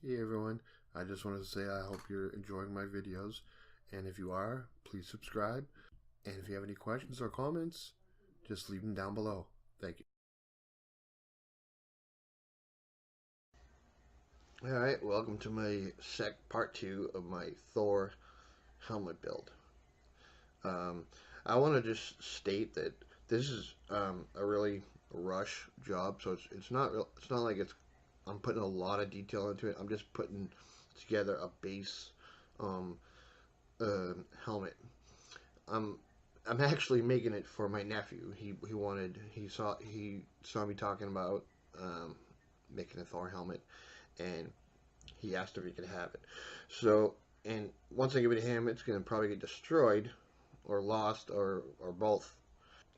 Hey everyone, I just wanted to say I hope you're enjoying my videos, and if you are, please subscribe, and if you have any questions or comments, just leave them down below. Thank you. Alright, welcome to my part 2 of my Thor helmet build. I want to just state that this is a really rush job, so it's not like I'm putting a lot of detail into it. I'm just putting together a base um, helmet. I'm I'm actually making it for my nephew. He saw me talking about um, making a Thor helmet, and he asked if he could have it. So, and once I give it to him, it's going to probably get destroyed or lost or both.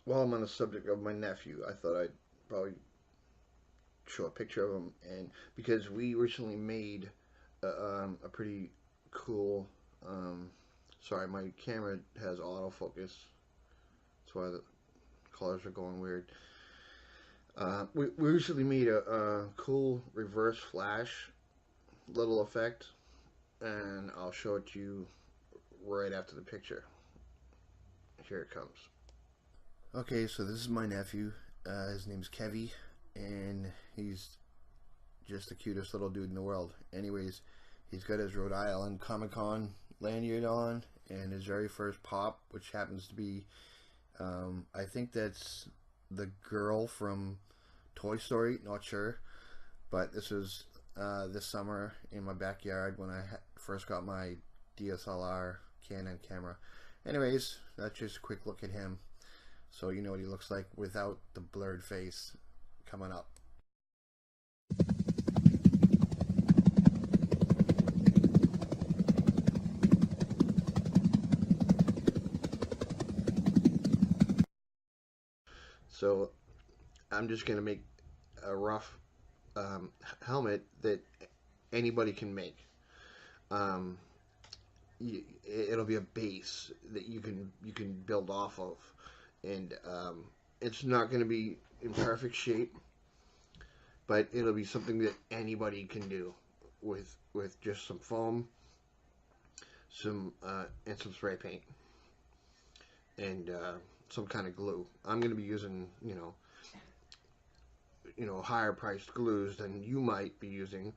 While I'm on the subject of my nephew, I thought I'd probably show a picture of him, and because we recently made a pretty cool. Sorry, my camera has autofocus. That's why the colors are going weird. We recently made a cool reverse flash little effect, and I'll show it to you right after the picture. Here it comes. Okay, so this is my nephew. His name's Kevy, and he's just the cutest little dude in the world. Anyways, he's got his Rhode Island Comic Con lanyard on, and his very first pop, which happens to be, I think that's the girl from Toy Story, not sure, but this was this summer in my backyard when I first got my DSLR Canon camera. Anyways, that's just a quick look at him, so you know what he looks like without the blurred face coming up. So I'm just going to make a rough helmet that anybody can make. Um, it'll be a base that you can build off of, and it's not going to be in perfect shape, but it'll be something that anybody can do with just some foam, some and some spray paint, and some kind of glue. I'm going to be using higher priced glues than you might be using,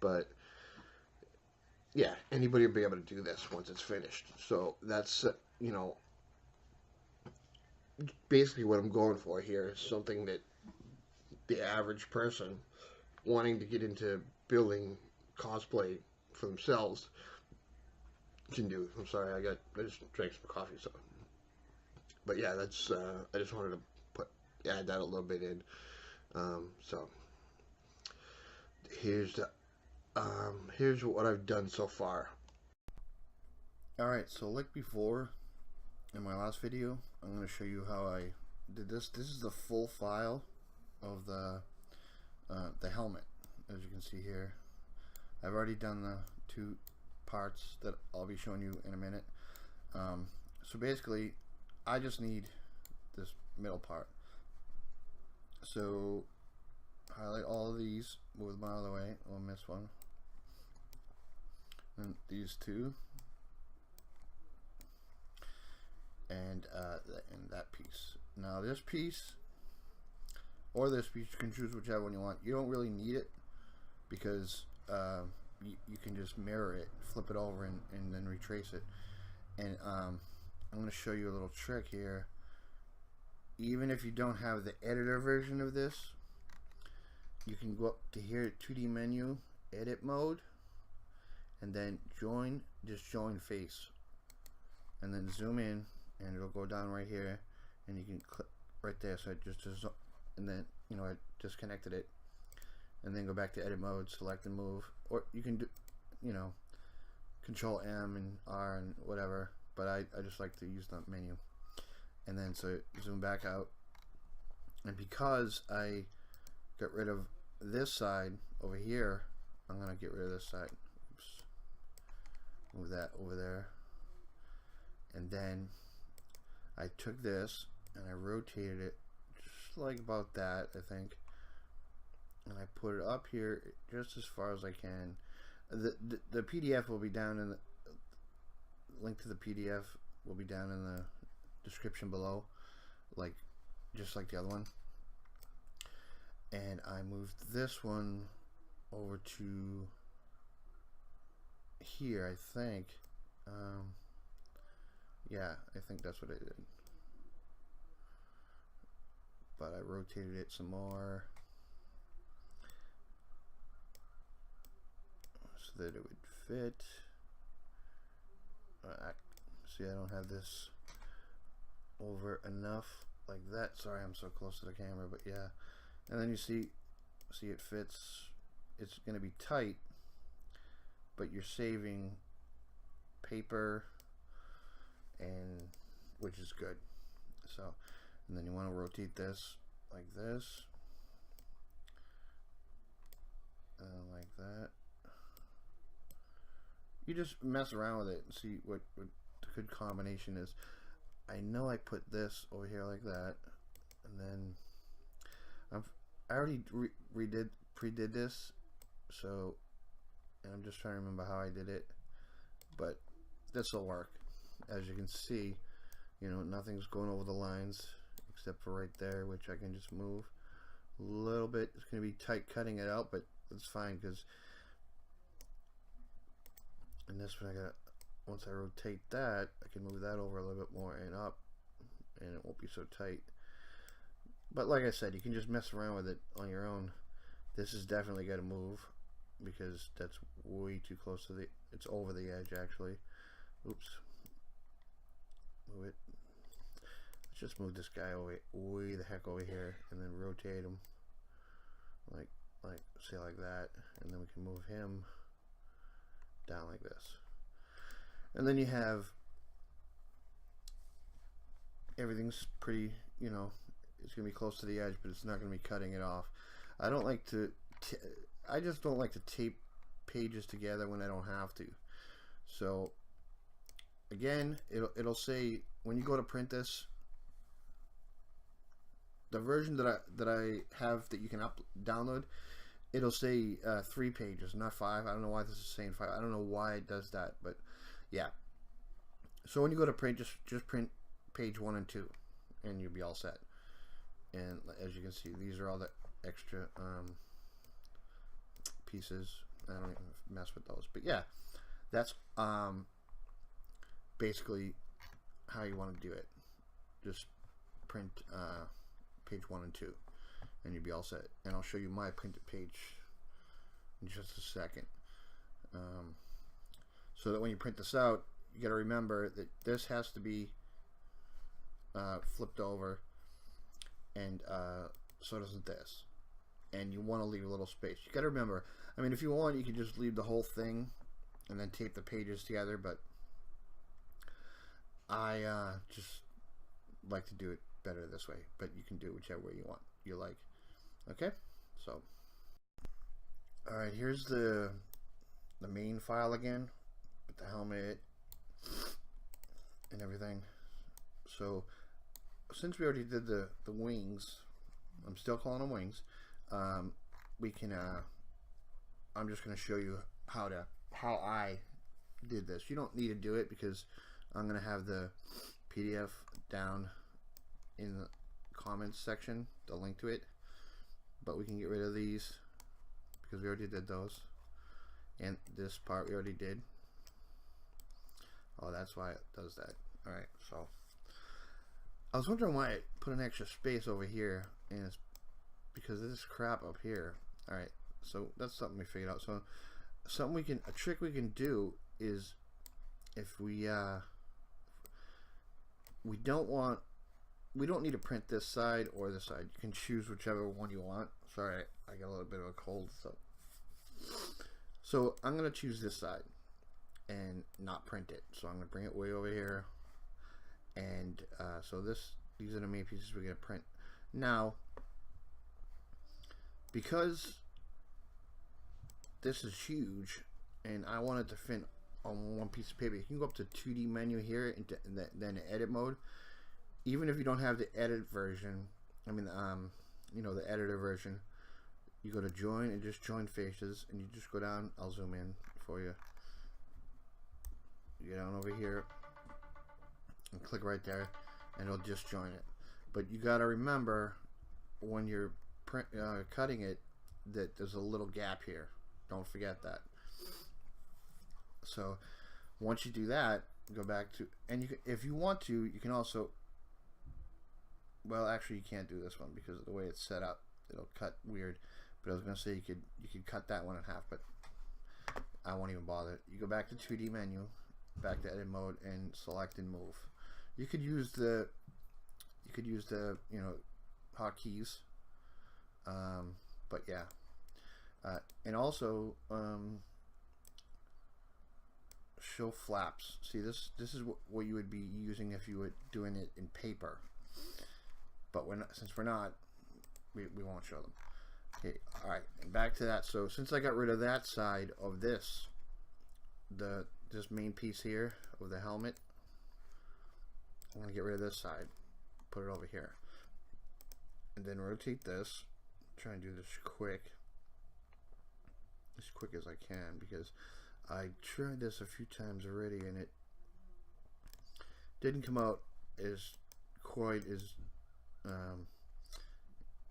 but yeah, anybody will be able to do this once it's finished. So that's basically what I'm going for here is something that the average person wanting to get into building cosplay for themselves can do. I'm sorry, I just drank some coffee, so. But yeah, that's I just wanted to add that a little bit in. So here's the here's what I've done so far. Alright, so like before in my last video, I'm going to show you how I did this. This is the full file of the helmet, as you can see here. I've already done the two parts that I'll be showing you in a minute. So basically, I just need this middle part. So highlight all of these, move them out of the way. We'll miss one. And these two. And that piece. Now this piece, or this piece, you can choose whichever one you want. You don't really need it because you can just mirror it, flip it over, and then retrace it. And I'm going to show you a little trick here. Even if you don't have the editor version of this, you can go up to here, 2D menu, edit mode, and then just join face, and then zoom in, and it'll go down right here, and you can click right there. So I just and then I disconnected it, and then go back to edit mode, select and move, or you can do Control M and R and whatever, but I just like to use the menu. And then so zoom back out, and because I got rid of this side over here, I'm gonna get rid of this side. Oops. Move that over there, and then I took this and I rotated it just like about that, I think, and I put it up here just as far as I can. The PDF will be down in the link to the PDF will be down in the description below, like just like the other one. And I moved this one over to here, I think. Yeah, I think that's what I did. But I rotated it some more so that it would fit. See, I don't have this over enough like that. Sorry, I'm so close to the camera, but yeah. And then you see it fits. It's going to be tight, but you're saving paper, and which is good. So, and then you want to rotate this like this, and like that. You just mess around with it and see what the good combination is. I know I put this over here like that, and then I already pre-did this, so, and I'm just trying to remember how I did it, but this will work. As you can see, you know, nothing's going over the lines except for right there, which I can just move a little bit. It's going to be tight cutting it out, but it's fine, because in this one, once I rotate that, I can move that over a little bit more and up, and it won't be so tight. But like I said, you can just mess around with it on your own. This is definitely got to move, because that's way too close to it's over the edge actually. Oops. Move it. Let's just move this guy way the heck over here, and then rotate him like say like that, and then we can move him down like this. And then you have everything's pretty, you know, it's gonna be close to the edge, but it's not gonna be cutting it off. I don't like to I just don't like to tape pages together when I don't have to. So again, it'll say when you go to print this, the version that I have that you can download, it'll say 3 pages, not 5. I don't know why this is saying 5. I don't know why it does that, but yeah. So when you go to print, just print page 1 and 2, and you'll be all set. And as you can see, these are all the extra pieces. I don't even mess with those, but yeah, that's basically how you want to do it. Just print page 1 and 2, and you'll be all set. And I'll show you my printed page in just a second. So that when you print this out, you got to remember that this has to be flipped over, and so doesn't this. And you want to leave a little space. You got to remember, I mean, if you want, you can just leave the whole thing and then tape the pages together, but I just like to do it better this way. But you can do it whichever way you like. Okay, so all right, here's the main file again with the helmet and everything. So since we already did the wings, I'm still calling them wings. We can I'm just going to show you how I did this. You don't need to do it because I'm going to have the PDF down in the comments section, the link to it, but we can get rid of these because we already did those, and this part we already did. Oh, that's why it does that. Alright, so I was wondering why it put an extra space over here, and it's because of this crap up here. Alright, so that's something we figured out. So a trick we can do is, if we don't need to print this side or this side. You can choose whichever one you want. Sorry, I got a little bit of a cold, so I'm gonna choose this side and not print it. So I'm gonna bring it way over here, and so these are the main pieces we're gonna print. Now, because this is huge and I want it to fit on one piece of paper, you can go up to 2D menu here and then edit mode. Even if you don't have the edit version, I mean you know, the editor version, you go to join and just join faces, and you just go down. I'll zoom in for you. You get on over here and click right there, and it'll just join it. But you got to remember when you're cutting it that there's a little gap here. Don't forget that. So once you do that, go back to, and you can, if you want to, you can also, well, actually you can't do this one because of the way it's set up. It'll cut weird. But I was gonna say you could cut that one in half, but I won't even bother. You go back to 2D menu, back to edit mode, and select and move. You could use the hotkeys, but yeah, and also show flaps. See, this is what you would be using if you were doing it in paper, but since we're not, we won't show them. Okay, all right, and back to that. So since I got rid of that side of this main piece here of the helmet, I want to get rid of this side, put it over here, and then rotate this. Try and do this as quick as I can, because I tried this a few times already and it didn't come out as quite as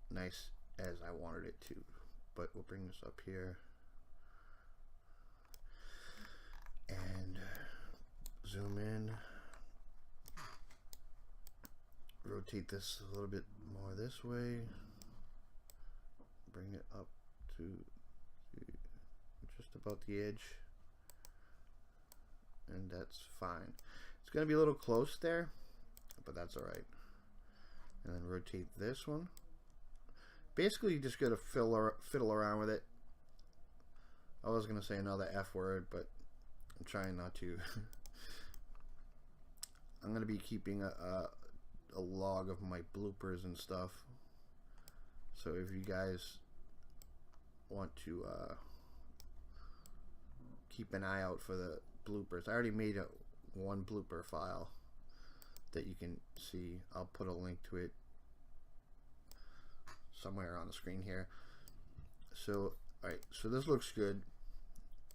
nice as I wanted it to. But we'll bring this up here and zoom in, rotate this a little bit more this way, bring it up to just about the edge, and that's fine. It's going to be a little close there, but that's alright. And then rotate this one. Basically, you just got to fiddle around with it. I was going to say another F word, but I'm trying not to. I'm going to be keeping a log of my bloopers and stuff. So if you guys want to keep an eye out for the bloopers, I already made one blooper file that you can see. I'll put a link to it somewhere on the screen here. So alright, so this looks good.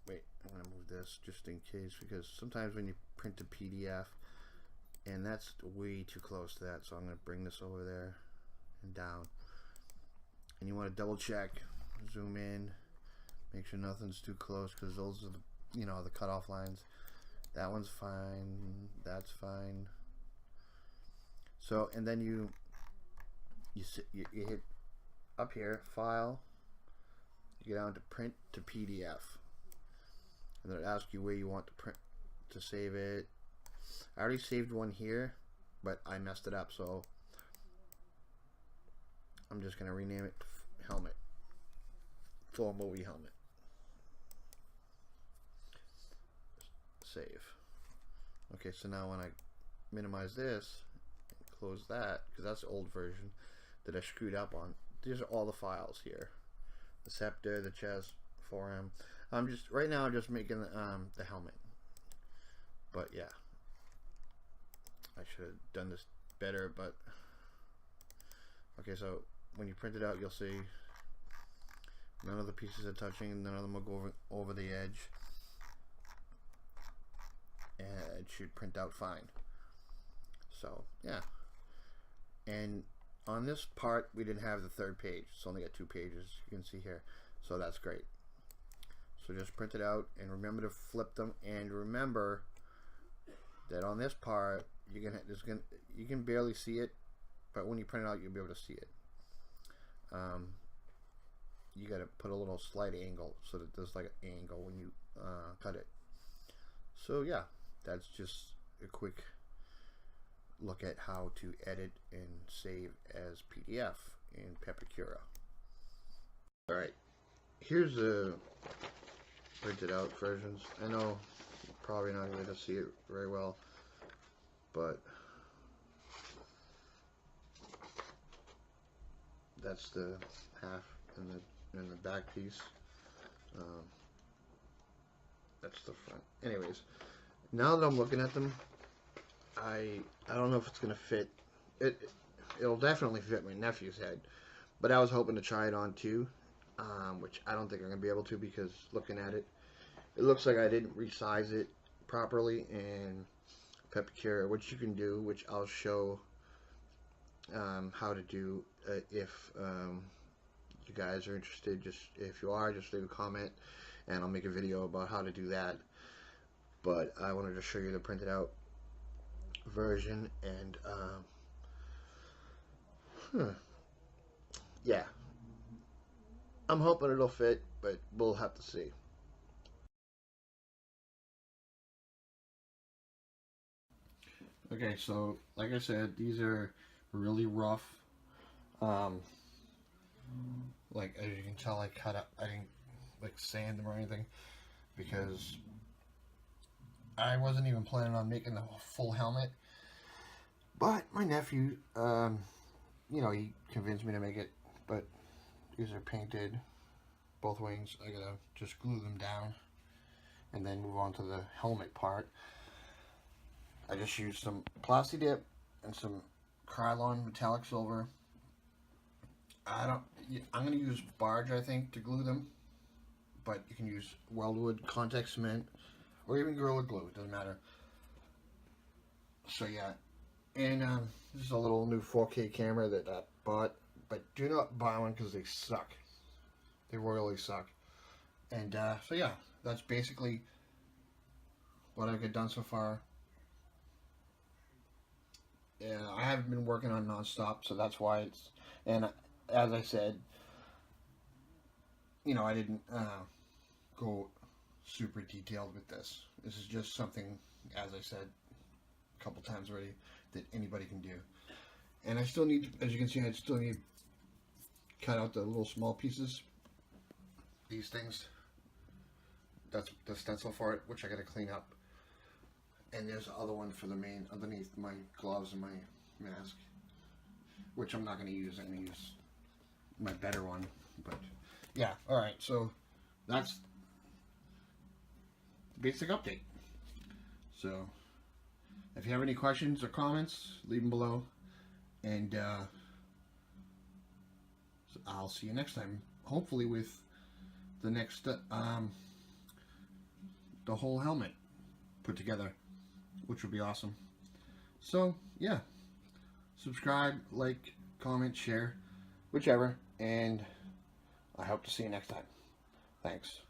Wait, I'm gonna move this just in case, because sometimes when you print a PDF, and that's way too close to that, so I'm gonna bring this over there and down. And you want to double check, zoom in, make sure nothing's too close, because those are the, the cutoff lines. That one's fine, that's fine. So, and then you hit up here, file, you go down to print to PDF, and then it asks you where you want to print to save it. I already saved one here, but I messed it up, so I'm just gonna rename it helmet, Thor movie helmet. Save. Okay, so now when I minimize this, close that, because that's the old version that I screwed up on. These are all the files here: the scepter, the chest, forearm. Right now I'm just making the helmet. But yeah, I should have done this better. But okay, so when you print it out, you'll see none of the pieces are touching. None of them will go over the edge, and it should print out fine. So yeah, and on this part we didn't have the third page. It's only got 2 pages, you can see here, so that's great. So just print it out and remember to flip them, and remember that on this part you can barely see it, but when you print it out you'll be able to see it. You got to put a little slight angle so that there's like an angle when you cut it. So yeah, that's just a quick look at how to edit and save as PDF in Pepakura. Alright, here's the printed out versions. I know you're probably not going to see it very well, but that's the half and the back piece. That's the front. Anyways, now that I'm looking at them, I don't know if it's gonna fit. It'll definitely fit my nephew's head, but I was hoping to try it on too, which I don't think I'm gonna be able to, because looking at it, it looks like I didn't resize it properly. And Pepicure, what you can do, which I'll show how to do if you guys are interested. Just if you are, just leave a comment, and I'll make a video about how to do that. But I wanted to show you the printed out version, and yeah, I'm hoping it'll fit, but we'll have to see. Okay, so like I said, these are really rough. Um, like as you can tell, I didn't like sand them or anything because I wasn't even planning on making the full helmet. But my nephew, you know, he convinced me to make it. But these are painted, both wings. I gotta just glue them down and then move on to the helmet part. I just used some Plasti Dip and some Krylon metallic silver. I'm gonna use barge, I think, to glue them, but you can use Weldwood contact cement or even Gorilla Glue. It doesn't matter. So yeah, and this is a little new 4K camera that I bought, but do not buy one because they suck. They royally suck. And so yeah, that's basically what I've got done so far. Yeah, I haven't been working on nonstop, so that's why it's. And as I said, you know, I didn't go super detailed with this. This is just something, as I said a couple times already, that anybody can do. And I still need, as you can see, I still need to cut out the little small pieces. These things. That's the stencil for it, which I got to clean up. And there's the other one for the main, underneath my gloves and my mask, which I'm not going to use. I'm going to use my better one. But yeah, alright, so that's the basic update. So if you have any questions or comments, leave them below. And so I'll see you next time. Hopefully with the next, the whole helmet put together, which would be awesome. So yeah, subscribe, like, comment, share, whichever, and I hope to see you next time. Thanks.